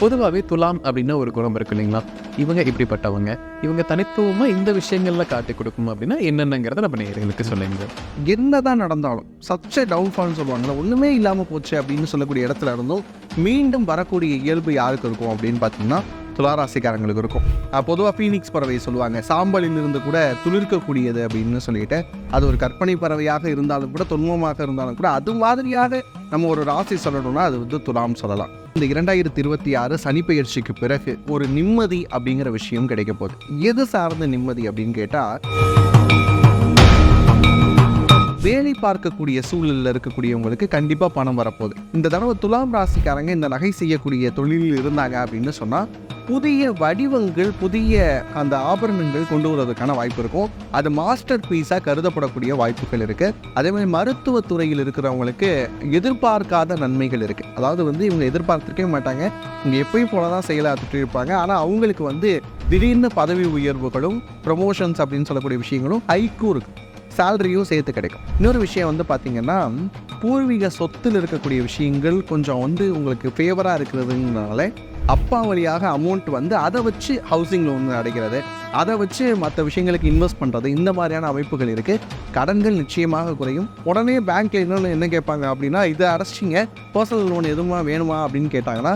பொதுவாகவே துலாம் அப்படின்னா ஒரு குணம் இருக்கு இல்லைங்களா? இவங்க இப்படிப்பட்டவங்க, இவங்க தனித்துவமாக இந்த விஷயங்களில் காட்டி கொடுக்கும் அப்படின்னா என்னென்னங்கிறத நம்ம நேயர்களுக்கு சொல்லுங்க. என்னதான் நடந்தாலும் சச்ச டவுன்ஃபால்னு சொல்லுவாங்கல்ல, ஒன்றுமே இல்லாமல் போச்சு அப்படின்னு சொல்லக்கூடிய இடத்துல இருந்தும் மீண்டும் வரக்கூடிய இயல்பு யாருக்கு இருக்கும் அப்படின்னு பார்த்தீங்கன்னா துளாராசிக்காரங்களுக்கு இருக்கும். பொதுவாக ஃபீனிக்ஸ் பறவை சொல்லுவாங்க, சாம்பலில் இருந்து கூட துளிர்க்கக்கூடியது அப்படின்னு சொல்லிட்டு, அது ஒரு கற்பனை பறவையாக இருந்தாலும் கூட தொன்மமாக இருந்தாலும் கூட அது மாதிரியாக நம்ம ஒரு ராசி சொல்லணும்னா அது வந்து துலாம் சொல்லலாம். இந்த 2026 சனிப்பெயர்ச்சிக்கு பிறகு ஒரு நிம்மதி அப்படிங்கிற விஷயம் கிடைக்க போகுது. எது சார்ந்த நிம்மதி அப்படின்னு கேட்டால், வேலை பார்க்கக்கூடிய சூழலில் இருக்கக்கூடியவங்களுக்கு கண்டிப்பாக பணம் வரப்போகுது. இந்த தடவை துலாம் ராசிக்காரங்க இந்த நகை செய்யக்கூடிய தொழிலில் இருந்தாங்க அப்படின்னு சொன்னால் புதிய வடிவங்கள், புதிய அந்த ஆபரணங்கள் கொண்டு வருவதற்கான வாய்ப்பு இருக்கும். அது மாஸ்டர் பீஸாக கருதப்படக்கூடிய வாய்ப்புகள் இருக்குது. அதே மாதிரி மருத்துவத்துறையில் இருக்கிறவங்களுக்கு எதிர்பார்க்காத நன்மைகள் இருக்குது. அதாவது வந்து இவங்க எதிர்பார்த்துருக்கவே மாட்டாங்க, இவங்க எப்பயும் போல தான் செயலாற்றிட்டு இருப்பாங்க. ஆனால் அவங்களுக்கு வந்து திடீர்னு பதவி உயர்வுகளும் ப்ரொமோஷன்ஸ் அப்படின்னு சொல்லக்கூடிய விஷயங்களும் ஹைக்கும் இருக்குது, சேலரியும் சேர்த்து கிடைக்கும். இன்னொரு விஷயம் வந்து பார்த்திங்கன்னா, பூர்வீக சொத்தில் இருக்கக்கூடிய விஷயங்கள் கொஞ்சம் வந்து உங்களுக்கு ஃபேவராக இருக்கிறதுனால அப்பா வழியாக அமௌண்ட் வந்து அதை வச்சு ஹவுசிங் லோன் அடைக்கிறது, அதை வச்சு மற்ற விஷயங்களுக்கு இன்வெஸ்ட் பண்ணுறது, இந்த மாதிரியான அமைப்புகள் இருக்குது. கடன்கள் நிச்சயமாக குறையும். உடனே பேங்க்கில் இன்னொன்று என்ன கேட்பாங்க அப்படின்னா, இதை அடைச்சிங்க, பர்சனல் லோன் எதுவுமா வேணுமா அப்படின்னு கேட்டாங்கன்னா,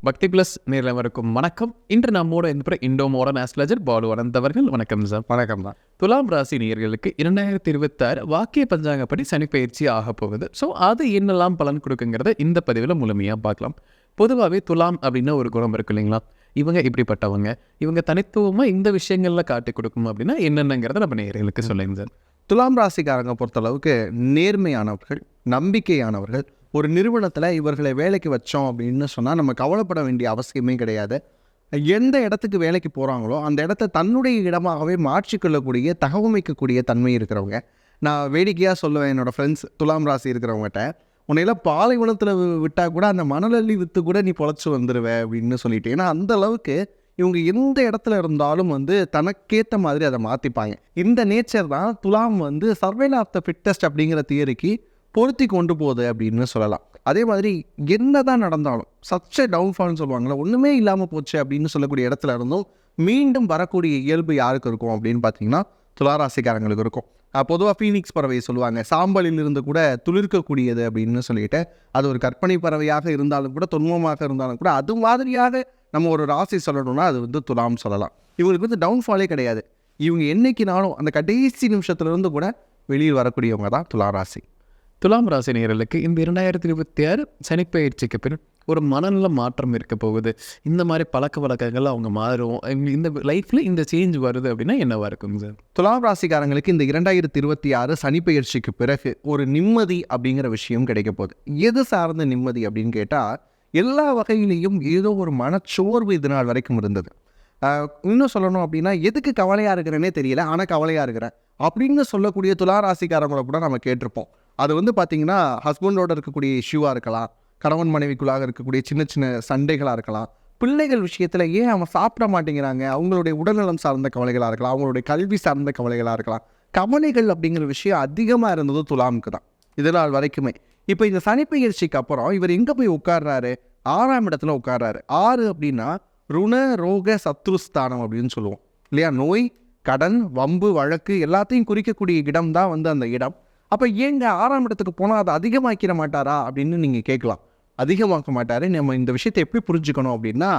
பக்தி பிளஸ் நேரில் வரைக்கும் வணக்கம். இன்று நம்மோட இந்த இண்டோ மாடர்ன் ஆஸ்ட்ராலஜர் பாலு அனந்தவர்கள். வணக்கம் சார். வணக்கம் தான். துலாம் ராசி நேயர்களுக்கு 2026 வாக்கிய பஞ்சாங்கப்படி சனிப்பெயர்ச்சி ஆக போகுது. ஸோ அது என்னெல்லாம் பலன் கொடுக்குங்கிறத இந்த பதிவில் முழுமையாக பார்க்கலாம். பொதுவாகவே துலாம் அப்படின்னா ஒரு குணம் இருக்கு இல்லைங்களா? இவங்க இப்படிப்பட்டவங்க, இவங்க தனித்துவமாக இந்த விஷயங்களில் காட்டி கொடுக்கும் அப்படின்னா என்னென்னங்கிறத நம்ம நேயர்களுக்கு சொல்லுங்க சார். துலாம் ராசிக்காரங்க பொறுத்தளவுக்கு நேர்மையானவர்கள், நம்பிக்கையானவர்கள். ஒரு நிறுவனத்தில் இவர்களை வேலைக்கு வச்சோம் அப்படின்னு சொன்னால் நம்ம கவலைப்பட வேண்டிய அவசியமே கிடையாது. எந்த இடத்துக்கு வேலைக்கு போகிறாங்களோ அந்த இடத்த தன்னுடைய இடமாகவே மாற்றிக்கொள்ளக்கூடிய, தகவமைக்கக்கூடிய தன்மை இருக்கிறவங்க. நான் வேடிக்கையாக சொல்லுவேன் என்னோடய ஃப்ரெண்ட்ஸ் துலாம் ராசி இருக்கிறவங்ககிட்ட, உன்னையெல்லாம் பாலைவனத்தில் விட்டால் கூட அந்த மணலள்ளி விற்று கூட நீ பொழைச்சி வந்துடுவே அப்படின்னு சொல்லிட்டு. ஏன்னா அந்த அளவுக்கு இவங்க எந்த இடத்துல இருந்தாலும் வந்து தனக்கேற்ற மாதிரி அதை மாற்றிப்பாங்க. இந்த நேச்சர் தான் துலாம் வந்து சர்வைவல் ஆஃப் த ஃபிட்டஸ்ட் அப்படிங்கிற தியரிக்கு பொருத்தி கொண்டு போகுது அப்படின்னு சொல்லலாம். அதே மாதிரி என்ன தான் நடந்தாலும் சச்ச டவுன்ஃபால்னு சொல்லுவாங்கள்ல, ஒன்றுமே இல்லாமல் போச்சு அப்படின்னு சொல்லக்கூடிய இடத்துல இருந்தும் மீண்டும் வரக்கூடிய இயல்பு யாருக்கு இருக்கும் அப்படின்னு பார்த்தீங்கன்னா துளாராசிக்காரங்களுக்கு இருக்கும். பொதுவாக ஃபீனிக்ஸ் பறவை சொல்லுவாங்க, சாம்பலில் இருந்து கூட துளிர்க்கக்கூடியது அப்படின்னு சொல்லிட்டு, அது ஒரு கற்பனை பறவையாக இருந்தாலும் கூட தொன்மமாக இருந்தாலும் கூட அது மாதிரியாக நம்ம ஒரு ராசி சொல்லணும்னா அது வந்து துலாம் சொல்லலாம். இவங்களுக்கு வந்து டவுன்ஃபாலே கிடையாது. இவங்க என்னைக்குனாலும் அந்த கடைசி நிமிஷத்துலேருந்து கூட வெளியில் வரக்கூடியவங்க தான் துளாராசி. துலாம் ராசி நேயர்களுக்கு இந்த 2026 சனிப்பெயர்ச்சிக்கு பின் ஒரு மனநல மாற்றம் இருக்க போகுது. இந்த மாதிரி பழக்க வழக்கங்கள் அவங்க மாறும். இந்த லைஃப்பில் இந்த சேஞ்ச் வருது அப்படின்னா என்னவா இருக்குங்க சார்? துலாம் ராசிக்காரங்களுக்கு இந்த 2026 சனிப்பெயர்ச்சிக்கு பிறகு ஒரு நிம்மதி அப்படிங்கிற விஷயம் கிடைக்க போகுது. எது சார்ந்த நிம்மதி அப்படின்னு கேட்டால், எல்லா வகையிலையும் ஏதோ ஒரு மனச்சோர்வு இது நாள் வரைக்கும் இருந்தது. இன்னும் சொல்லணும் அப்படின்னா, எதுக்கு கவலையாக இருக்கிறேனே தெரியல, ஆனால் கவலையாக இருக்கிறேன் அப்படின்னு சொல்லக்கூடிய துளாராசிக்காரங்களை கூட நம்ம கேட்டிருப்போம். அது வந்து பார்த்திங்கன்னா, ஹஸ்பண்டோட இருக்கக்கூடிய இஷ்யூவாக இருக்கலாம், கணவன் மனைவிக்குள்ளாக இருக்கக்கூடிய சின்ன சின்ன சண்டைகளாக இருக்கலாம், பிள்ளைகள் விஷயத்தில் ஏன் அவங்க சாப்பிட மாட்டேங்கிறாங்க, அவங்களுடைய உடல்நலம் சார்ந்த கவலைகளாக இருக்கலாம், அவங்களுடைய கல்வி சார்ந்த கவலைகளாக இருக்கலாம். கவலைகள் அப்படிங்கிற விஷயம் அதிகமாக இருந்தது துலாமுக்கு தான் இது நாள் வரைக்குமே. இப்போ இந்த சனிப்பெயர்ச்சிக்கு அப்புறம் இவர் எங்கே போய் உட்கார்றாரு? 6ஆம் இடத்துல உட்கார்றாரு. 6 அப்படின்னா ருண ரோக சத்ருஸ்தானம் அப்படின்னு சொல்லுவோம் இல்லையா? நோய், கடன், வம்பு, வழக்கு எல்லாத்தையும் குறிக்கக்கூடிய இடம் தான் வந்து அந்த இடம். அப்போ ஏங்க 6ஆம் இடத்துக்கு போனால் அதை அதிகமாக்கிட மாட்டாரா அப்படின்னு நீங்கள் கேட்கலாம். அதிகமாக்க மாட்டார். நம்ம இந்த விஷயத்தை எப்படி புரிஞ்சுக்கணும் அப்படின்னா,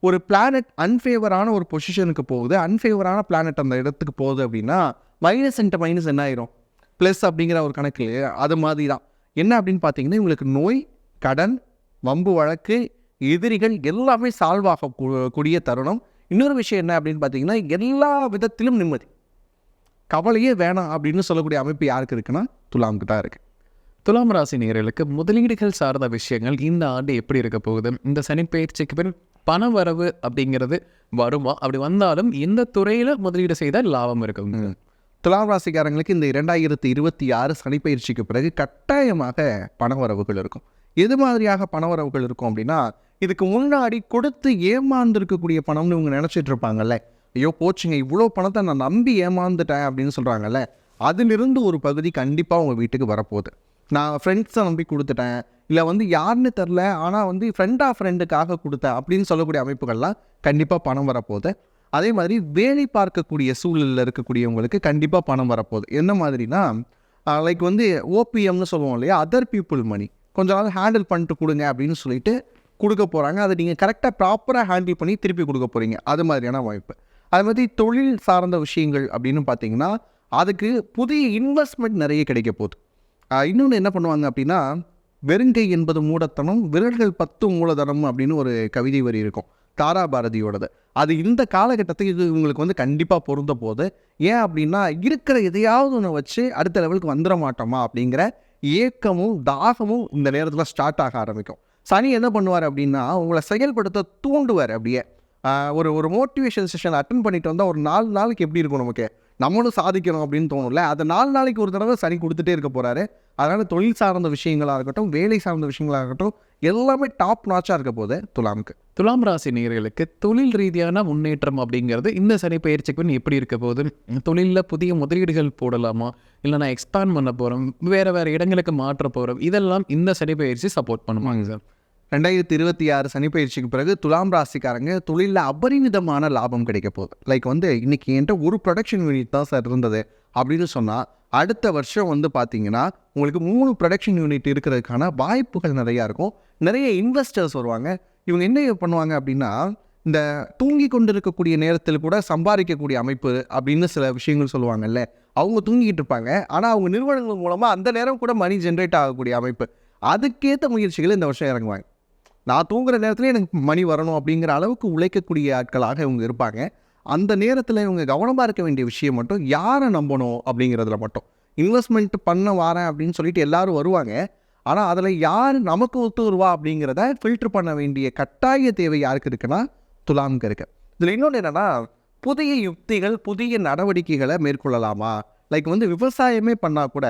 ஒரு பிளானட் அன்ஃபேவரான ஒரு பொசிஷனுக்கு போகுது, அன்ஃபேவரான பிளானட் அந்த இடத்துக்கு போகுது அப்படின்னா மைனஸ் இன்ட்டு மைனஸ் என்ன ஆயிரும்? ப்ளஸ் அப்படிங்கிற ஒரு கணக்கு இல்லையா? அது மாதிரி தான். என்ன அப்படின்னு பார்த்தீங்கன்னா, இவங்களுக்கு நோய், கடன், வம்பு, வழக்கு, எதிரிகள் எல்லாமே சால்வ் ஆகக்கூடிய தருணம். இன்னொரு விஷயம் என்ன அப்படின்னு பார்த்தீங்கன்னா, எல்லா விதத்திலும் நிம்மதி, கவலையே வேணாம் அப்படின்னு சொல்லக்கூடிய அமைப்பு யாருக்கு இருக்குன்னா துலாமுக்கு தான் இருக்குது. துலாம் ராசி நேயர்களுக்கு முதலீடுகள் சார்ந்த விஷயங்கள் இந்த ஆண்டு எப்படி இருக்க போகுது? இந்த சனிப்பெயர்ச்சிக்கு பின் பண வரவு அப்படிங்கிறது வருமா? அப்படி வந்தாலும் எந்த துறையில் முதலீடு செய்தால் லாபம் இருக்கும்? துலாம் ராசிக்காரங்களுக்கு இந்த 2026 சனிப்பெயர்ச்சிக்கு பிறகு கட்டாயமாக பணவரவுகள் இருக்கும். எது மாதிரியாக பணவரவுகள் இருக்கும் அப்படின்னா, இதுக்கு முன்னாடி கொடுத்து ஏமாந்துருக்கக்கூடிய பணம்னு இவங்க நினச்சிட்டு இருப்பாங்கல்ல, ஐயோ போச்சுங்க இவ்வளோ பணத்தை நான் நம்பி ஏமாந்துட்டேன் அப்படின்னு சொல்கிறாங்கல்ல, அதிலிருந்து ஒரு பகுதி கண்டிப்பாக உங்கள் வீட்டுக்கு வரப்போகுது. நான் ஃப்ரெண்ட்ஸை நம்பி கொடுத்துட்டேன், இல்லை வந்து யாருன்னு தெரில ஆனால் வந்து ஃப்ரெண்டுக்காக கொடுத்தேன் அப்படின்னு சொல்லக்கூடிய அமைப்புகள்லாம் கண்டிப்பாக பணம் வரப்போகுது. அதே மாதிரி வேலை பார்க்கக்கூடிய சூழலில் இருக்கக்கூடியவங்களுக்கு கண்டிப்பாக பணம் வரப்போகுது. என்ன மாதிரினா லைக் வந்து ஓபிஎம்னு சொல்லுவோம் இல்லையா, அதர் பீப்புள் மணி கொஞ்ச நாள் ஹேண்டில் பண்ணிட்டு கொடுங்க அப்படின்னு சொல்லிட்டு கொடுக்க போகிறாங்க. அதை நீங்கள் கரெக்டாக ப்ராப்பராக ஹேண்டில் பண்ணி திருப்பி கொடுக்க போகிறீங்க. அது மாதிரியான வாய்ப்பு. அது மாதிரி தொழில் சார்ந்த விஷயங்கள் அப்படின்னு பார்த்தீங்கன்னா அதுக்கு புதிய இன்வெஸ்ட்மெண்ட் நிறைய கிடைக்க போகுது. இன்னொன்று என்ன பண்ணுவாங்க அப்படின்னா, வெறுங்கை என்பது மூடத்தனம், விரல்கள் 10 மூலதனம் அப்படின்னு ஒரு கவிதை வரி இருக்கும் தாரா பாரதியோடது. அது இந்த காலகட்டத்துக்கு இது உங்களுக்கு வந்து கண்டிப்பாக பொருந்த போகுது. ஏன் அப்படின்னா, இருக்கிற எதையாவது ஒன்று வச்சு அடுத்த லெவலுக்கு வந்துட மாட்டோமா அப்படிங்கிற ஏக்கமும் தாகமும் இந்த நேரத்தில் ஸ்டார்ட் ஆக ஆரம்பிக்கும். சனி என்ன பண்ணுவார் அப்படின்னா, உங்களை செயல்படுத்த தூண்டுவார். அப்படியே ஒரு மோட்டிவேஷன் செஷன் அட்டன் பண்ணிட்டு வந்தால் ஒரு 4 நாளைக்கு எப்படி இருக்கும், நமக்கு நம்மளும் சாதிக்கணும் அப்படின்னு தோணும்ல. அதை 4 நாளைக்கு ஒரு தடவை சனி கொடுத்துட்டே இருக்க போகிறாரு. அதனால் தொழில் சார்ந்த விஷயங்களாக இருக்கட்டும், வேலை சார்ந்த விஷயங்களாக இருக்கட்டும், எல்லாமே டாப் நாச்சாக இருக்க போது துலாமுக்கு. துலாம் ராசி நேயர்களுக்கு தொழில் ரீதியான முன்னேற்றம் அப்படிங்கிறது இந்த சனி பயிற்சிக்கு எப்படி இருக்க போகுது? தொழிலில் புதிய முதலீடுகள் போடலாமா, இல்லை நான் எக்ஸ்பேண்ட் பண்ண போகிறோம், வேறு இடங்களுக்கு மாற்ற போகிறோம், இதெல்லாம் இந்த சனி பயிற்சி சப்போர்ட் பண்ணுவாங்க சார். 2026 சனி பயிற்சிக்கு பிறகு துலாம் ராசிக்காரங்க தொழிலில் அபரிமிதமான லாபம் கிடைக்க போகுது. லைக் வந்து இன்றைக்கி என்கிட்ட ஒரு ப்ரொடக்ஷன் யூனிட் தான் சார் இருந்தது அப்படின்னு சொன்னால், அடுத்த வருஷம் வந்து பார்த்தீங்கன்னா உங்களுக்கு 3 ப்ரொடக்ஷன் யூனிட் இருக்கிறதுக்கான வாய்ப்புகள் நிறையா இருக்கும். நிறைய இன்வெஸ்டர்ஸ் வருவாங்க. இவங்க என்ன பண்ணுவாங்க அப்படின்னா, இந்த தூங்கி கொண்டு இருக்கக்கூடிய நேரத்தில் கூட சம்பாதிக்கக்கூடிய அமைப்பு அப்படின்னு சில விஷயங்கள் சொல்லுவாங்கல்ல, அவங்க தூங்கிக்கிட்டு இருப்பாங்க. ஆனால் அவங்க நிறுவனங்கள் மூலமாக அந்த நேரம் கூட மணி ஜென்ரேட் ஆகக்கூடிய அமைப்பு, அதுக்கேற்ற முயற்சிகள் இந்த வருஷம் இறங்குவாங்க. நான் தூங்குற நேரத்தில் எனக்கு மணி வரணும் அப்படிங்கிற அளவுக்கு உழைக்கக்கூடிய ஆட்களாக இவங்க இருப்பாங்க. அந்த நேரத்தில் இவங்க கவனமாக இருக்க வேண்டிய விஷயம் மட்டும் யாரை நம்பணும் அப்படிங்கிறதுல மட்டும். இன்வெஸ்ட்மெண்ட் பண்ண வரேன் அப்படின்னு சொல்லிட்டு எல்லாரும் வருவாங்க. ஆனால் அதில் யார் நமக்கு ஒத்து வருவா அப்படிங்கிறத ஃபில்டர் பண்ண வேண்டிய கட்டாய தேவை யாருக்கு இருக்குன்னா துலாமுக்கு இருக்கு. இதில் இன்னொன்று என்னென்னா, புதிய யுக்திகள் புதிய நடவடிக்கைகளை மேற்கொள்ளலாமா? லைக் வந்து விவசாயமே பண்ணால் கூட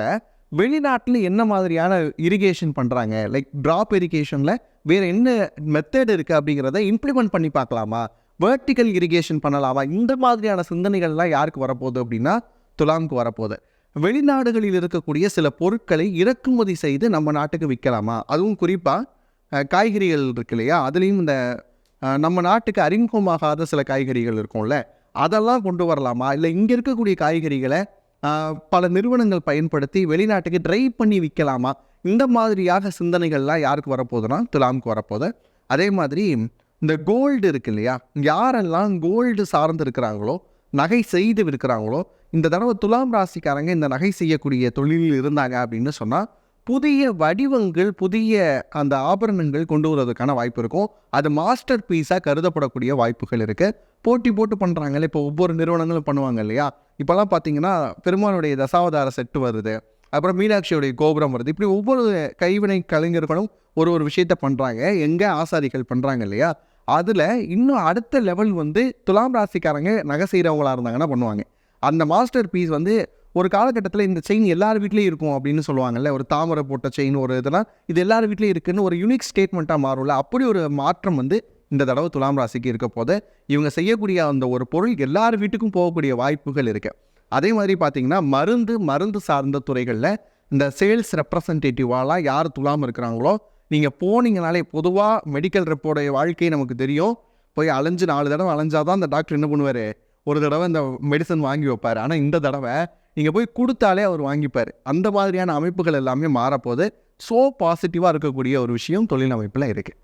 வெளிநாட்டில் என்ன மாதிரியான இரிகேஷன் பண்ணுறாங்க, லைக் ட்ராப் இரிகேஷனில் வேறு என்ன மெத்தட் இருக்குது அப்படிங்கிறத இம்ப்ளிமெண்ட் பண்ணி பார்க்கலாமா, வெர்டிக்கல் இரிகேஷன் பண்ணலாமா? இந்த மாதிரியான சிந்தனைகள்லாம் யாருக்கு வரப்போகுது அப்படின்னா துலாமுக்கு வரப்போகுது. வெளிநாடுகளில் இருக்கக்கூடிய சில பொருட்களை இறக்குமதி செய்து நம்ம நாட்டுக்கு விற்கலாமா? அதுவும் குறிப்பாக காய்கறிகள் இருக்கு இல்லையா, அதுலேயும் இந்த நம்ம நாட்டுக்கு அறிமுகமாகாத சில காய்கறிகள் இருக்கும்ல, அதெல்லாம் கொண்டு வரலாமா? இல்லை இங்கே இருக்கக்கூடிய காய்கறிகளை பல நிறுவனங்கள் பயன்படுத்தி வெளிநாட்டுக்கு ட்ரை பண்ணி விற்கலாமா? இந்த மாதிரியாக சிந்தனைகள்லாம் யாருக்கு வரப்போகுதுன்னா துலாமுக்கு வரப்போகுது. அதே மாதிரி இந்த கோல்டு இருக்கு இல்லையா, யாரெல்லாம் கோல்டு சார்ந்து இருக்கிறாங்களோ, நகை செய்து விற்கிறாங்களோ, இந்த தடவை துலாம் ராசிக்காரங்க இந்த நகை செய்யக்கூடிய தொழிலில் இருந்தாங்க அப்படின்னு சொன்னால் புதிய வடிவங்கள் புதிய அந்த ஆபரணங்கள் கொண்டு வருவதற்கான வாய்ப்பு இருக்கும். அது மாஸ்டர் பீஸாக கருதப்படக்கூடிய வாய்ப்புகள் இருக்குது. போட்டி போட்டு பண்ணுறாங்களே, இப்போ ஒவ்வொரு நிறுவனங்களும் பண்ணுவாங்க இல்லையா. இப்போல்லாம் பார்த்தீங்கன்னா பெருமானுடைய தசாவதார செட்டு வருது, அப்புறம் மீனாட்சியுடைய கோபுரம் வருது. இப்படி ஒவ்வொரு கைவினை கலைஞர்களும் ஒரு விஷயத்த பண்ணுறாங்க, எங்கே ஆசாரிகள் பண்ணுறாங்க இல்லையா. அதில் இன்னும் அடுத்த லெவல் வந்து துலாம் ராசிக்காரங்க நகை செய்கிறவங்களாக இருந்தாங்கன்னா பண்ணுவாங்க. அந்த மாஸ்டர் பீஸ் வந்து ஒரு காலகட்டத்தில் இந்த செயின் எல்லார் வீட்லேயும் இருக்கும் அப்படின்னு சொல்லுவாங்கல்ல, ஒரு தாமரை போட்ட செயின் ஒரு இதெல்லாம் இது எல்லார் வீட்லேயும் இருக்குன்னு ஒரு யூனிக் ஸ்டேட்மெண்ட்டாக மாறும்ல. அப்படி ஒரு மாற்றம் வந்து இந்த தடவை துலாம் ராசிக்கு இருக்க போது இவங்க செய்யக்கூடிய அந்த ஒரு பொருள் எல்லார் வீட்டுக்கும் போகக்கூடிய வாய்ப்புகள் இருக்குது. அதே மாதிரி பார்த்திங்கன்னா மருந்து சார்ந்த துறைகளில் இந்த சேல்ஸ் ரெப்ரசன்டேட்டிவாலாம் யார் துலாம் இருக்கிறாங்களோ, நீங்கள் போனீங்கனாலே பொதுவாக மெடிக்கல் ரெப்போடைய வாழ்க்கை நமக்கு தெரியும். போய் அலைஞ்சு 4 தடவை அலைஞ்சாதான் அந்த டாக்டர் என்ன பண்ணுவார், ஒரு தடவை இந்த மெடிசன் வாங்கி வைப்பார். ஆனால் இந்த தடவை நீங்கள் போய் கொடுத்தாலே அவர் வாங்கிப்பார். அந்த மாதிரியான அமைப்புகள் எல்லாமே மாறப்போது. ஸோ பாசிட்டிவாக இருக்கக்கூடிய ஒரு விஷயம் தொழில் அமைப்பில் இருக்குது.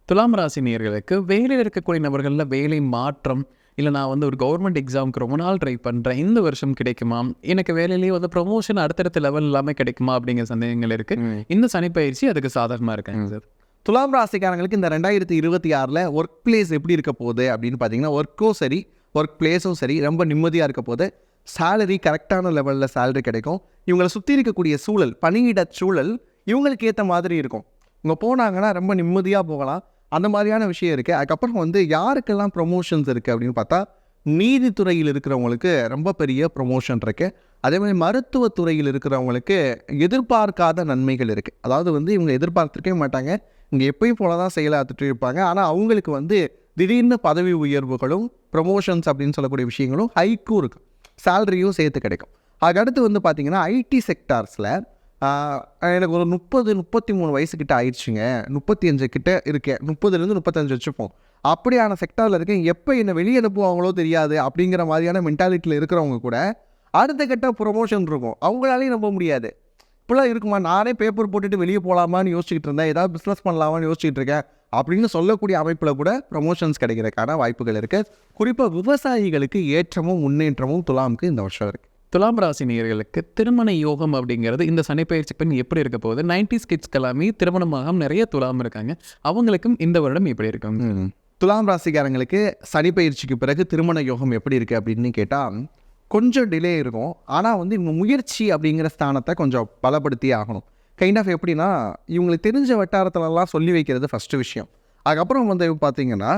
துலாம் ராசி நேயர்களுக்கு வேலையில் இருக்கக்கூடிய நபர்களில் வேலை மாற்றம், இல்லை நான் வந்து ஒரு கவர்மெண்ட் எக்ஸாமுக்கு ரொம்ப நாள் ட்ரை பண்ணுறேன், இந்த வருஷம் கிடைக்குமா, எனக்கு வேலையிலேயே வந்து ப்ரொமோஷன் அடுத்தடுத்த லெவல் எல்லாமே கிடைக்குமா அப்படிங்கிற சந்தேகங்கள் இருக்குது. இந்த சனிப்பயிற்சி அதுக்கு சாதகமாக இருக்காங்க சார். துலாம் ராசிக்காரங்களுக்கு இந்த 2026 ஒர்க் பிளேஸ் எப்படி இருக்க போகுது அப்படின்னு பார்த்தீங்கன்னா, ஒர்க்கும் சரி ஒர்க் பிளேஸும் சரி ரொம்ப நிம்மதியாக இருக்க போது. சேலரி கரெக்டான லெவலில் சேலரி கிடைக்கும். இவங்களை சுற்றி இருக்கக்கூடிய சூழல், பணியிட சூழல் இவங்களுக்கு ஏற்ற மாதிரி இருக்கும். இவங்க போனாங்கன்னா ரொம்ப நிம்மதியாக போகலாம். அந்த மாதிரியான விஷயம் இருக்குது. அதுக்கப்புறம் வந்து யாருக்கெல்லாம் ப்ரொமோஷன்ஸ் இருக்குது அப்படின்னு பார்த்தா, நீதித்துறையில் இருக்கிறவங்களுக்கு ரொம்ப பெரிய ப்ரொமோஷன் இருக்குது. அதே மாதிரி மருத்துவத்துறையில் இருக்கிறவங்களுக்கு எதிர்பார்க்காத நன்மைகள் இருக்குது. அதாவது வந்து இவங்க எதிர்பார்த்துருக்கவே மாட்டாங்க, இங்கே எப்பயும் போல தான் செயலாற்றிட்டு இருப்பாங்க. ஆனால் அவங்களுக்கு வந்து திடீர்னு பதவி உயர்வுகளும் ப்ரொமோஷன்ஸ் அப்படின்னு சொல்லக்கூடிய விஷயங்களும் ஹைக்கும் இருக்குது, சேலரியும் சேர்த்து கிடைக்கும். அதுக்கடுத்து வந்து பார்த்தீங்கன்னா ஐடி செக்டார்ஸில் எனக்கு ஒரு 33 வயசுக்கிட்ட ஆயிடுச்சுங்க, 35 கிட்ட இருக்கேன், 30லேருந்து 35 வச்சுப்போம். அப்படியான செக்டாரில் இருக்கேன், எப்போ என்னை வெளியே அனுப்புவாங்களோ தெரியாது அப்படிங்கிற மாதிரியான மென்டாலிட்டியில் இருக்கிறவங்க கூட அடுத்த கட்ட ப்ரொமோஷன் இருக்கும், அவங்களாலையும் நம்ப முடியாது. இப்படிலாம் இருக்குமா, நானே பேப்பர் போட்டுட்டு வெளியே போகலாமான்னு யோசிச்சுக்கிட்டு இருந்தேன், ஏதாவது பிஸ்னஸ் பண்ணலாமான்னு யோசிச்சுட்டு இருக்கேன் அப்படின்னு சொல்லக்கூடிய அமைப்பில் கூட ப்ரமோஷன்ஸ் கிடைக்கிறதுக்கான வாய்ப்புகள் இருக்குது. குறிப்பாக விவசாயிகளுக்கு ஏற்றமும் முன்னேற்றமும் துலாமுக்கு இந்த வருஷம் இருக்குது. துலாம் ராசி நேயர்களுக்கு திருமண யோகம் அப்படிங்கிறது இந்த சனிப்பெயர்ச்சி பெண் எப்படி இருக்க போகுது? 90s கிட்ஸ்க்கு எல்லாமே திருமணமாக நிறைய துலாம் இருக்காங்க, அவங்களுக்கும் இந்த வருடம் எப்படி இருக்கும்? துலாம் ராசிக்காரங்களுக்கு சனி பயிற்சிக்கு பிறகு திருமண யோகம் எப்படி இருக்குது அப்படின்னு கேட்டால் கொஞ்சம் டிலே இருக்கும். ஆனால் வந்து இவங்க முயற்சி அப்படிங்கிற ஸ்தானத்தை கொஞ்சம் பலப்படுத்தி ஆகணும். கைண்ட் ஆஃப் எப்படின்னா, இவங்களுக்கு தெரிஞ்ச வட்டாரத்துலலாம் சொல்லி வைக்கிறது ஃபஸ்ட்டு விஷயம். அதுக்கப்புறம் வந்து பார்த்திங்கன்னா,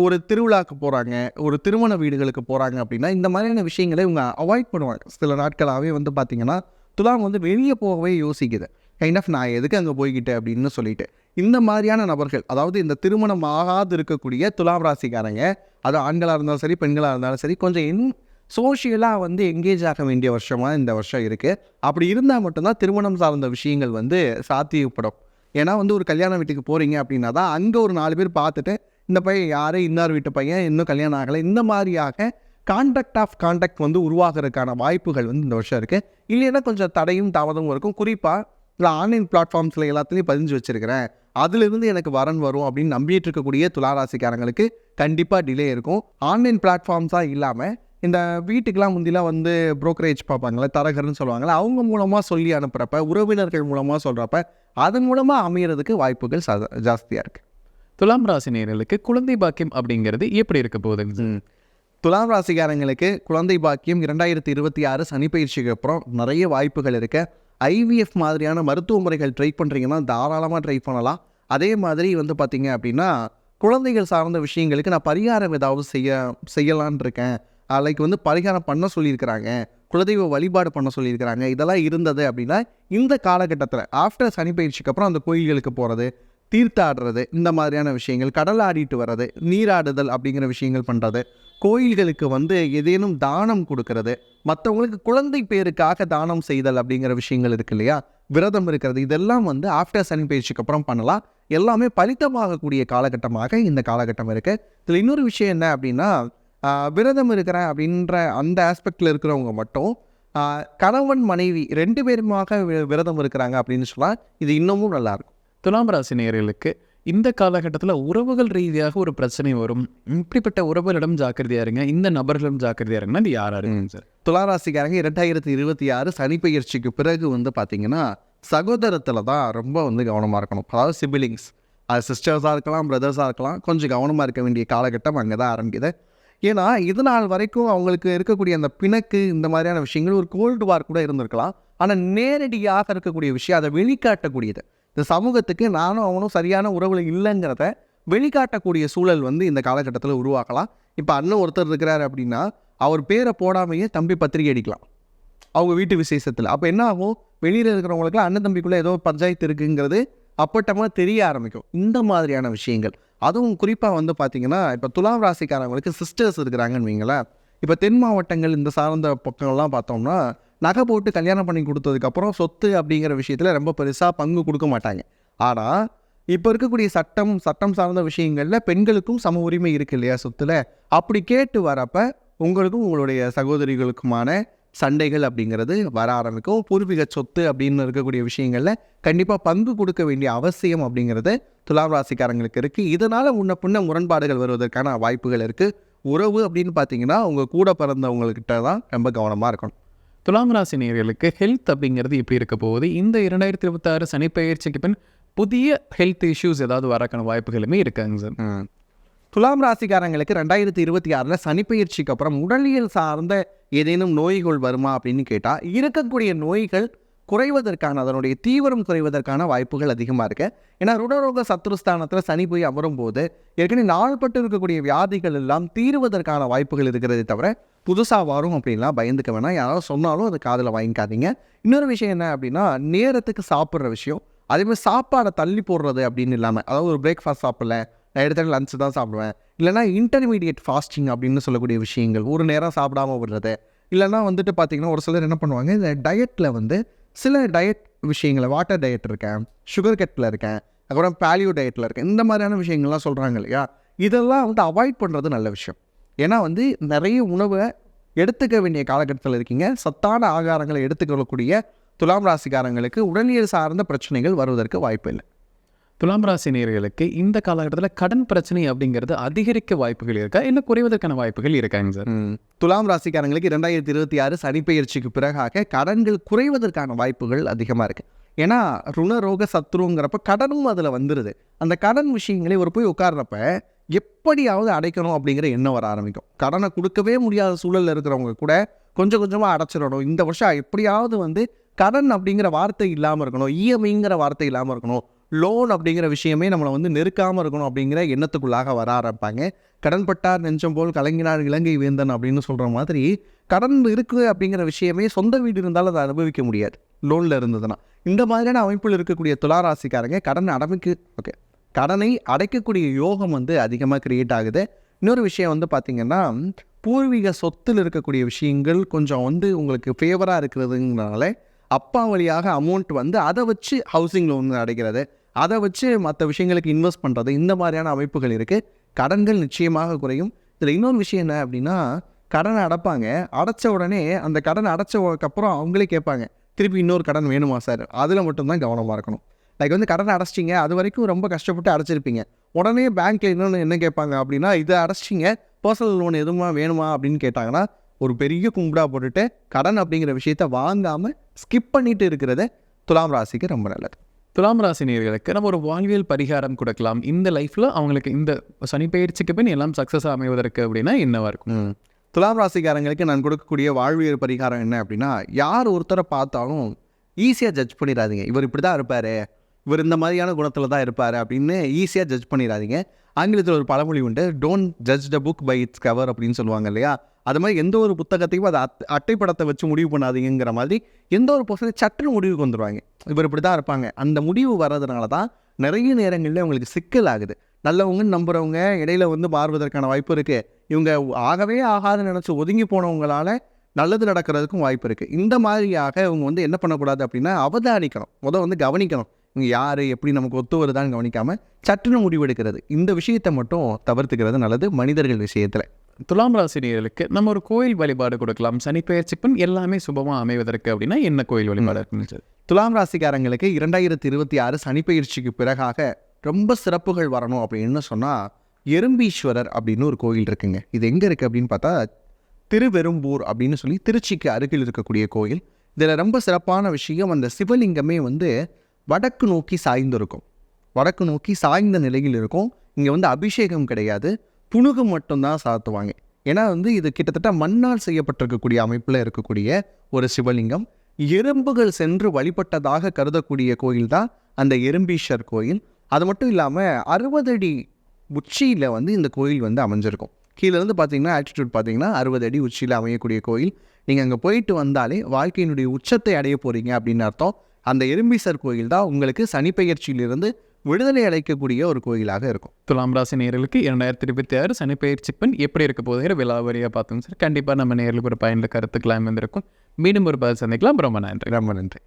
ஒரு திருவிழாவுக்கு போகிறாங்க, ஒரு திருமண வீடுகளுக்கு போகிறாங்க அப்படின்னா இந்த மாதிரியான விஷயங்களை இவங்க அவாய்ட் பண்ணுவாங்க. சில நாட்களாகவே வந்து பார்த்திங்கன்னா துலாம் வந்து வெளியே போகவே யோசிக்குது. கைண்ட் ஆஃப் நான் எதுக்கு அங்கே போய்கிட்டேன் அப்படின்னு சொல்லிட்டு இந்த மாதிரியான நபர்கள், அதாவது இந்த திருமணம் ஆகாது இருக்கக்கூடிய துலாம் ராசிக்காரங்க, அது ஆண்களாக இருந்தாலும் சரி பெண்களாக இருந்தாலும் சரி, கொஞ்சம் சோஷியலாக வந்து எங்கேஜ் ஆக வேண்டிய வருஷமாக இந்த வருஷம் இருக்குது. அப்படி இருந்தால் மட்டும்தான் திருமணம் சார்ந்த விஷயங்கள் வந்து சாத்தியப்படும். ஏன்னா வந்து ஒரு கல்யாண வீட்டுக்கு போகிறீங்க அப்படின்னா தான் அங்கே ஒரு 4 பேர் பார்த்துட்டு இந்த பையன் யார், இன்னார் வீட்டு பையன், இன்னும் கல்யாணம் ஆகலை, இந்த மாதிரியாக கான்டாக்ட் வந்து உருவாகிறதுக்கான வாய்ப்புகள் வந்து இந்த வருஷம் இருக்குது. இல்லைன்னா கொஞ்சம் தடையும் தாமதமும் இருக்கும். குறிப்பாக இல்லை ஆன்லைன் பிளாட்ஃபார்ம்ஸில் எல்லாத்துலேயும் பதிஞ்சு வச்சுருக்கிறேன், அதிலிருந்து எனக்கு வரன் வரும் அப்படின்னு நம்பிட்டு இருக்கக்கூடிய துளாராசிக்காரங்களுக்கு கண்டிப்பாக டிலே இருக்கும். ஆன்லைன் பிளாட்ஃபார்ம்ஸாக இல்லாமல் இந்த வீட்டுக்கெலாம் முந்திலாம் வந்து புரோக்கரேஜ் பார்ப்பாங்களே, தரகர்னு சொல்லுவாங்களே, அவங்க மூலமாக சொல்லி அனுப்புகிறப்ப, உறவினர்கள் மூலமாக சொல்கிறப்ப அதன் மூலமாக அமைகிறதுக்கு வாய்ப்புகள் ஜாஸ்தியாக இருக்குது. துலாம் ராசி நேயர்களுக்கு குழந்தை பாக்கியம் அப்படிங்கிறது எப்படி இருக்க போகுது? துலாம் ராசிக்காரங்களுக்கு குழந்தை பாக்கியம் 2026 சனி பயிற்சிக்கு அப்புறம் நிறைய வாய்ப்புகள் இருக்கு. ஐவிஎஃப் மாதிரியான மருத்துவ முறைகள் ட்ரை பண்ணுறீங்கன்னா தாராளமாக ட்ரை பண்ணலாம். அதே மாதிரி வந்து பார்த்தீங்க அப்படின்னா குழந்தைகள் சார்ந்த விஷயங்களுக்கு நான் பரிகாரம் ஏதாவது செய்யலான் இருக்கேன். லைக் வந்து பரிகாரம் பண்ண சொல்லியிருக்கிறாங்க, குலதெய்வ வழிபாடு பண்ண சொல்லியிருக்கிறாங்க. இதெல்லாம் இருந்தது அப்படின்னா இந்த காலகட்டத்தில் ஆஃப்டர் சனி பயிற்சிக்கு அப்புறம் அந்த கோயில்களுக்கு போகிறது, தீர்த்தாடுறது, இந்த மாதிரியான விஷயங்கள், கடல் ஆடிட்டு வர்றது, நீராடுதல் அப்படிங்கிற விஷயங்கள் பண்ணுறது, கோயில்களுக்கு வந்து ஏதேனும் தானம் கொடுக்கறது, மற்றவங்களுக்கு குழந்தை பேருக்காக தானம் செய்தல் அப்படிங்கிற விஷயங்கள் இருக்கு இல்லையா, விரதம் இருக்கிறது, இதெல்லாம் வந்து ஆஃப்டர் சனி பயிற்சிக்கு அப்புறம் பண்ணலாம். எல்லாமே பலித்தமாகக்கூடிய காலகட்டமாக இந்த காலகட்டம் இருக்குது. இதில் இன்னொரு விஷயம் என்ன அப்படின்னா, விரதம் இருக்கிறேன் அப்படின்ற அந்த ஆஸ்பெக்டில் இருக்கிறவங்க மட்டும் கணவன் மனைவி 2 பேருமாக விரதம் இருக்கிறாங்க அப்படின்னு சொன்னால் இது இன்னமும் நல்லாயிருக்கும். துலாம் ராசி நேயர்களுக்கு இந்த காலகட்டத்தில் உறவுகள் ரீதியாக ஒரு பிரச்சனை வரும், இப்படிப்பட்ட உறவுகளிடம் ஜாக்கிரதையாக இருங்க, இந்த நபர்களிடம் ஜாக்கிரதையாக இருங்கன்னா இது யாராக இருக்குங்க சார்? துளாராசிக்காரங்க 2026 சனி பயிற்சிக்கு பிறகு வந்து பார்த்திங்கன்னா சகோதரத்தில் தான் ரொம்ப வந்து கவனமாக இருக்கணும். அதாவது சிபிலிங்ஸ், அது சிஸ்டர்ஸாக இருக்கலாம், பிரதர்ஸாக இருக்கலாம், கொஞ்சம் கவனமாக இருக்க வேண்டிய காலகட்டம் அங்கே தான் ஆரம்பிக்குது. ஏன்னா இது நாள் வரைக்கும் அவங்களுக்கு இருக்கக்கூடிய அந்த பிணக்கு, இந்த மாதிரியான விஷயங்கள் ஒரு கோல்டு வார் கூட இருந்திருக்கலாம். ஆனால் நேரடியாக இருக்கக்கூடிய விஷயம், அதை வெளிக்காட்டக்கூடியது, இந்த சமூகத்துக்கு நானும் அவனும் சரியான உறவுல இல்லைங்கிறத வெளிக்காட்டக்கூடிய சூழல் வந்து இந்த காலகட்டத்தில் உருவாக்கலாம். இப்போ அண்ணன் ஒருத்தர் இருக்கிறார் அப்படின்னா அவர் பேரை போடாமையே தம்பி பத்திரிகை அடிக்கலாம் அவங்க வீட்டு விசேஷத்தில். அப்போ என்ன ஆகும், வெளியில் இருக்கிறவங்களுக்குலாம் அண்ணன் தம்பிக்குள்ளே ஏதோ பஞ்சாயத்து இருக்குங்கிறது அப்பட்டமாக தெரிய ஆரம்பிக்கும். இந்த மாதிரியான விஷயங்கள், அதுவும் குறிப்பாக வந்து பார்த்திங்கன்னா இப்போ துலாம் ராசிக்காரங்களுக்கு சிஸ்டர்ஸ் இருக்கிறாங்கன்னு வைங்களேன். இப்போ தென் மாவட்டங்கள் இந்த சார்ந்த பக்கங்கள்லாம் பார்த்தோம்னா நகை போட்டு கல்யாணம் பண்ணி கொடுத்ததுக்கப்புறம் சொத்து அப்படிங்கிற விஷயத்தில் ரொம்ப பெருசாக பங்கு கொடுக்க மாட்டாங்க. ஆனால் இப்போ இருக்கக்கூடிய சட்டம் சார்ந்த விஷயங்களில் பெண்களுக்கும் சம உரிமை இருக்குது இல்லையா சொத்தில். அப்படி கேட்டு வரப்போ உங்களுக்கும் உங்களுடைய சகோதரிகளுக்குமான சண்டைகள் அப்படிங்கிறது வர ஆரம்பிக்கும். பூர்வீக சொத்து அப்படின்னு இருக்கக்கூடிய விஷயங்களில் கண்டிப்பாக பங்கு கொடுக்க வேண்டிய அவசியம் அப்படிங்கிறது துலாம் ராசிக்காரங்களுக்கு இருக்குது. இதனால் முன்ன முரண்பாடுகள் வருவதற்கான வாய்ப்புகள் இருக்குது. உறவு அப்படின்னு பார்த்தீங்கன்னா உங்கள் கூட பிறந்தவங்கக்கிட்ட தான் ரொம்ப கவனமாக இருக்கணும். துலாம் ராசி நேயர்களுக்கு ஹெல்த் அப்படிங்கிறது எப்படி இருக்க போகுது? இந்த 2026 சனி பயிற்சிக்கு பின் புதிய ஹெல்த் இஷ்யூஸ் ஏதாவது வரக்கான வாய்ப்புகளுமே இருக்காங்க சார்? துலாம் ராசிக்காரங்களுக்கு 2026 சனி பயிற்சிக்கு அப்புறம் உடலியல் சார்ந்த ஏதேனும் நோய்கள் வருமா அப்படின்னு கேட்டால் இருக்கக்கூடிய நோய்கள் குறைவதற்கான, அதனுடைய தீவிரம் குறைவதற்கான வாய்ப்புகள் அதிகமாக இருக்குது. ஏன்னா ருடரோக சத்ருஸ்தானத்தில் சனி போய் அமரும் போது ஏற்கனவே நாள்பட்டு இருக்கக்கூடிய வியாதிகள் எல்லாம் தீருவதற்கான வாய்ப்புகள் இருக்கிறதே தவிர புதுசாக வரும் அப்படின்லாம் பயந்துக்க வேணாம். யாராவது சொன்னாலும் அது காதில் வாங்கிக்காதீங்க. இன்னொரு விஷயம் என்ன அப்படின்னா, நேரத்துக்கு சாப்பிட்ற விஷயம், அதேமாதிரி சாப்பாடை தள்ளி போடுறது அப்படின்னு இல்லாமல், அதாவது ஒரு பிரேக்ஃபாஸ்ட் சாப்பிடல, நான் எடுத்த லஞ்சு தான் சாப்பிடுவேன், இல்லைனா இன்டர்மீடியட் ஃபாஸ்டிங் அப்படின்னு சொல்லக்கூடிய விஷயங்கள், ஒரு நேரம் சாப்பிடாமல் விடுறது, இல்லைன்னா வந்துட்டு பார்த்தீங்கன்னா ஒரு சிலர் என்ன பண்ணுவாங்க, இந்த டயட்டில் வந்து சில டயட் விஷயங்களை, வாட்டர் டயட் இருக்கேன், சுகர் கட்டில் இருக்கேன், அப்புறம் பேலியோ டயட்டில் இருக்கேன், இந்த மாதிரியான விஷயங்கள்லாம் சொல்கிறாங்க இல்லையா, இதெல்லாம் வந்து அவாய்ட் பண்ணுறது நல்ல விஷயம். ஏன்னா வந்து நிறைய உணவை எடுத்துக்க வேண்டிய காலகட்டத்தில் இருக்கீங்க. சத்தான ஆகாரங்களை எடுத்துக்கொள்ளக்கூடிய துலாம் ராசிக்காரங்களுக்கு உடல்நிலை சார்ந்த பிரச்சனைகள் வருவதற்கு வாய்ப்பு இல்லை. துலாம் ராசி நேயர்களுக்கு இந்த காலகட்டத்தில் கடன் பிரச்சனை அப்படிங்கிறது அதிகரிக்க வாய்ப்புகள் இருக்கா, இல்லை குறைவதற்கான வாய்ப்புகள் இருக்காங்க சார்? துலாம் ராசிக்காரங்களுக்கு 2026 சனிப்பெயர்ச்சிக்கு பிறகாக கடன்கள் குறைவதற்கான வாய்ப்புகள் அதிகமாக இருக்குது. ஏன்னா ருணரோக சத்ருங்கிறப்ப கடனும் அதில் வந்துடுது. அந்த கடன் விஷயங்களே ஒரு போய் உட்கார்றப்ப எப்படியாவது அடைக்கணும் அப்படிங்கிற எண்ணம் வர ஆரம்பிக்கும். கடனை கொடுக்கவே முடியாத சூழலில் இருக்கிறவங்க கூட கொஞ்சம் கொஞ்சமாக அடைச்சிடணும், இந்த வருஷம் எப்படியாவது வந்து கடன் அப்படிங்கிற வார்த்தை இல்லாமல் இருக்கணும், இஎம்ஐங்கிற வார்த்தை இல்லாமல் இருக்கணும், லோன் அப்படிங்கிற விஷயமே நம்மளை வந்து நெருக்காமல் இருக்கணும் அப்படிங்கிற எண்ணத்துக்குள்ளாக வர ஆரம்பிப்பாங்க. கடன் பட்டார் நெஞ்சம் போல் கலங்கினார் இலங்கை வேந்தன் அப்படின்னு சொல்கிற மாதிரி கடன் இருக்குது அப்படிங்கிற விஷயமே சொந்த வீடு இருந்தாலும் அதை அனுபவிக்க முடியாது லோனில் இருந்ததுன்னா. இந்த மாதிரியான அமைப்பில் இருக்கக்கூடிய துளாராசிக்காரங்க கடனை அடைக்கக்கூடிய யோகம் வந்து அதிகமாக கிரியேட் ஆகுது. இன்னொரு விஷயம் வந்து பார்த்திங்கன்னா, பூர்வீக சொத்தில் இருக்கக்கூடிய விஷயங்கள் கொஞ்சம் வந்து உங்களுக்கு ஃபேவராக இருக்கிறதுனால அப்பா வழியாக அமௌண்ட் வந்து அதை வச்சு ஹவுசிங் லோன் அடைக்கிறது, அதை வச்சு மற்ற விஷயங்களுக்கு இன்வெஸ்ட் பண்ணுறது, இந்த மாதிரியான அமைப்புகள் இருக்குது. கடன்கள் நிச்சயமாக குறையும். இதில் இன்னொரு விஷயம் என்ன அப்படின்னா, கடனை அடைப்பாங்க, அடைச்ச உடனே அந்த கடனை அடைச்சதுக்கப்புறம் அவங்களே கேட்பாங்க, திருப்பி இன்னொரு கடன் வேணுமா சார்? அதில் மட்டும்தான் கவனமாக இருக்கணும். லைக் வந்து கடனை அடைச்சிட்டிங்க, அது வரைக்கும் ரொம்ப கஷ்டப்பட்டு அடைச்சிருப்பீங்க, உடனே பேங்க்கில் இன்னொன்று என்ன கேட்பாங்க அப்படின்னா, இதை அடைச்சிட்டிங்க, பர்சனல் லோன் எதுவுமா வேணுமா அப்படின்னு கேட்டாங்கன்னா ஒரு பெரிய கும்பிடா போட்டுட்டு கடன் அப்படிங்கிற விஷயத்த வாங்காமல் ஸ்கிப் பண்ணிட்டு இருக்கிறத துலாம் ராசிக்கு ரொம்ப நல்லது. துலாம் ராசி நேயர்களுக்கு நம்ம ஒரு வாழ்வியல் பரிகாரம் கொடுக்கலாம் இந்த லைஃப்பில், அவங்களுக்கு இந்த சனிப்பெயர்ச்சிக்கு பின் எல்லாம் சக்ஸஸ் அமைவதற்கு அப்படின்னா என்னவா இருக்கும்? துலாம் ராசிக்காரங்களுக்கு நான் கொடுக்கக்கூடிய வாழ்வியல் பரிகாரம் என்ன அப்படின்னா, யார் ஒருத்தரை பார்த்தாலும் ஈஸியாக ஜட்ஜ் பண்ணிடாதீங்க. இவர் இப்படி தான் இருப்பார், இவர் இந்த மாதிரியான குணத்தில் தான் இருப்பார் அப்படின்னு ஈஸியாக ஜட்ஜ் பண்ணிடாதீங்க. ஆங்கிலத்தில் ஒரு பழமொழி உண்டு, don't judge the book by its cover அப்படின்னு சொல்லுவாங்க இல்லையா. அது மாதிரி எந்த ஒரு புத்தகத்தையும் அதை அட்டைப்படத்தை வச்சு முடிவு பண்ணாதீங்கிற மாதிரி எந்த ஒரு பர்சனை சட்டுன்னு முடிவுக்கு வந்துடுவாங்க, இவர் இப்படி தான் இருப்பாங்க. அந்த முடிவு வர்றதுனால தான் நிறைய நேரங்களில் உங்களுக்கு சிக்கல் ஆகுது. நல்லவங்கன்னு நம்புகிறவங்க இடையில வந்து மாறுவதற்கான வாய்ப்பு இருக்குது. இவங்க ஆகவே ஆகாதுன்னு நினச்சி ஒதுங்கி போனவங்களால நல்லது நடக்கிறதுக்கும் வாய்ப்பு இருக்குது. இந்த மாதிரியாக இவங்க வந்து என்ன பண்ணக்கூடாது அப்படின்னா, அவதானிக்கணும், வந்து கவனிக்கணும், இவங்க யார் எப்படி நமக்கு ஒத்து வருதான்னு கவனிக்காமல் சட்டுன்னு முடிவெடுக்கிறது, இந்த விஷயத்தை மட்டும் தவிர்த்துக்கிறது நல்லது மனிதர்கள் விஷயத்தில். துலாம் ராசி நேயர்களுக்கு நம்ம ஒரு கோயில் வழிபாடு கொடுக்கலாம் சனிப்பெயர்ச்சிக்கு பின் எல்லாமே சுபமாக அமைவதற்கு அப்படின்னா என்ன கோயில் வழிபாடு இருக்குன்னு? துலாம் ராசிக்காரங்களுக்கு 2026 சனிப்பெயர்ச்சிக்கு பிறகாக ரொம்ப சிறப்புகள் வரணும் அப்படின்னு சொன்னால், எறும்பீஸ்வரர் அப்படின்னு ஒரு கோயில் இருக்குங்க. இது எங்கே இருக்குது அப்படின்னு பார்த்தா, திருவெரும்பூர் அப்படின்னு சொல்லி திருச்சிக்கு அருகில் இருக்கக்கூடிய கோயில். இதில் ரொம்ப சிறப்பான விஷயம், அந்த சிவலிங்கமே வந்து வடக்கு நோக்கி சாய்ந்திருக்கும், வடக்கு நோக்கி சாய்ந்த நிலையில் இருக்கும். இங்கே வந்து அபிஷேகம் கிடையாது, புணுகு மட்டும்தான் சாத்துவாங்க. ஏன்னா வந்து இது கிட்டத்தட்ட மண்ணால் செய்யப்பட்டிருக்கக்கூடிய அமைப்பில் இருக்கக்கூடிய ஒரு சிவலிங்கம். எறும்புகள் சென்று வழிபட்டதாக கருதக்கூடிய கோயில் தான் அந்த எறும்பீஸ்வர் கோயில். அது மட்டும் இல்லாமல் 60 அடி உச்சியில் வந்து இந்த கோயில் வந்து அமைஞ்சிருக்கும். கீழேருந்து பார்த்தீங்கன்னா ஆல்டிடியூட் பார்த்தீங்கன்னா 60 அடி உச்சியில் அமையக்கூடிய கோயில். நீங்கள் அங்கே போயிட்டு வந்தாலே வாழ்க்கையினுடைய உச்சத்தை அடைய போகிறீங்க அப்படின்னு அர்த்தம். அந்த எறும்பீஸ்வர் கோயில் தான் உங்களுக்கு சனிப்பெயர்ச்சியிலிருந்து விடுதலை அளிக்கக்கூடிய ஒரு கோயிலாக இருக்கும். துலாம் ராசி நேயர்களுக்கு 2026 சனிப்பெயர்ச்சி பின் எப்படி இருக்க போதுங்கிற விலாவரியாக பார்த்தோம் சார். கண்டிப்பாக நம்ம நேயர்களுக்கு ஒரு பயனுள்ள கருத்துக்கெல்லாம் வந்திருக்கும். மீண்டும் ஒரு பதில் சந்திக்கலாம். ரொம்ப நன்றி. ரொம்ப நன்றி.